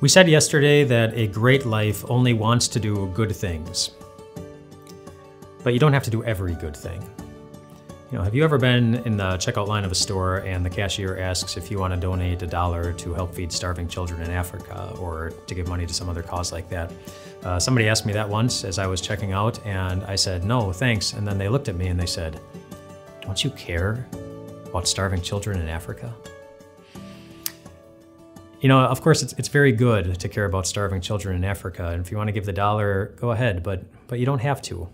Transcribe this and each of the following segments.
We said yesterday that a great life only wants to do good things. But you don't have to do every good thing. Have you ever been in the checkout line of a store and the cashier asks if you want to donate $1 to help feed starving children in Africa or to give money to some other cause like that? Somebody asked me that once as I was checking out, and I said, no, thanks. And then they looked at me and they said, don't you care about starving children in Africa? Of course, it's very good to care about starving children in Africa. And if you want to give the $1, go ahead, but you don't have to.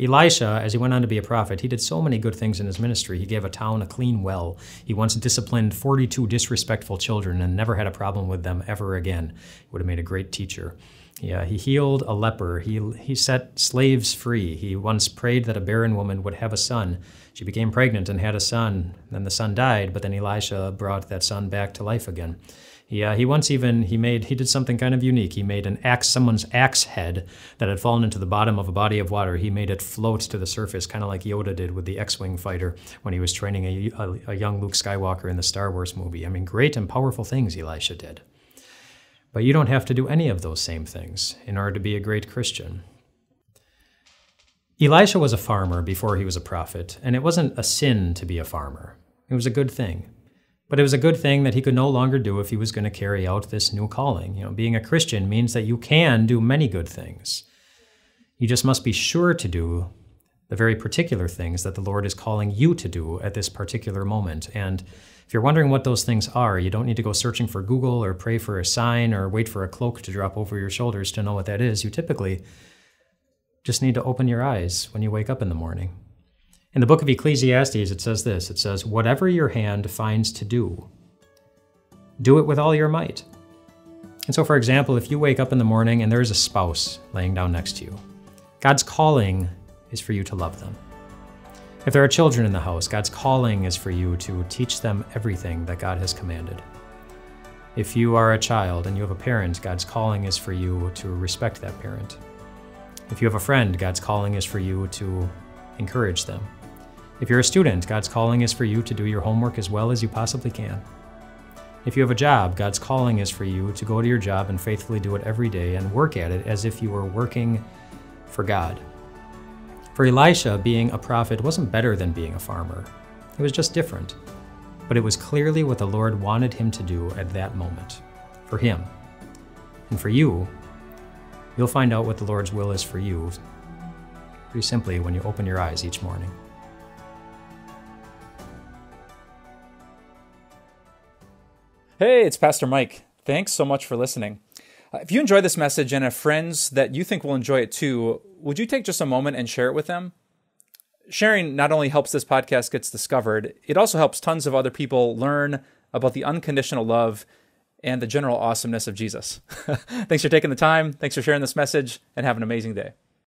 Elisha, as he went on to be a prophet, he did so many good things in his ministry. He gave a town a clean well. He once disciplined 42 disrespectful children and never had a problem with them ever again. He would have made a great teacher. Yeah, he healed a leper. He set slaves free. He once prayed that a barren woman would have a son. She became pregnant and had a son. Then the son died, but then Elisha brought that son back to life again. He once even, he did something kind of unique. He made someone's axe head that had fallen into the bottom of a body of water. He made it float to the surface, kind of like Yoda did with the X-Wing fighter when he was training a young Luke Skywalker in the Star Wars movie. Great and powerful things Elisha did. But you don't have to do any of those same things in order to be a great Christian. Elisha was a farmer before he was a prophet, and it wasn't a sin to be a farmer. It was a good thing. But it was a good thing that he could no longer do if he was going to carry out this new calling. Being a Christian means that you can do many good things. You just must be sure to do the very particular things that the Lord is calling you to do at this particular moment. And if you're wondering what those things are, you don't need to go searching for Google or pray for a sign or wait for a cloak to drop over your shoulders to know what that is. You typically just need to open your eyes when you wake up in the morning. In the book of Ecclesiastes, it says this. It says, whatever your hand finds to do, do it with all your might. And so, for example, if you wake up in the morning and there is a spouse laying down next to you, God's calling is for you to love them. If there are children in the house, God's calling is for you to teach them everything that God has commanded. If you are a child and you have a parent, God's calling is for you to respect that parent. If you have a friend, God's calling is for you to encourage them. If you're a student, God's calling is for you to do your homework as well as you possibly can. If you have a job, God's calling is for you to go to your job and faithfully do it every day and work at it as if you were working for God. For Elisha, being a prophet wasn't better than being a farmer. It was just different. But it was clearly what the Lord wanted him to do at that moment. For him. And for you, you'll find out what the Lord's will is for you pretty simply when you open your eyes each morning. Hey, it's Pastor Mike. Thanks so much for listening. If you enjoy this message and have friends that you think will enjoy it too, would you take just a moment and share it with them? Sharing not only helps this podcast gets discovered, it also helps tons of other people learn about the unconditional love and the general awesomeness of Jesus. Thanks for taking the time. Thanks for sharing this message, and have an amazing day.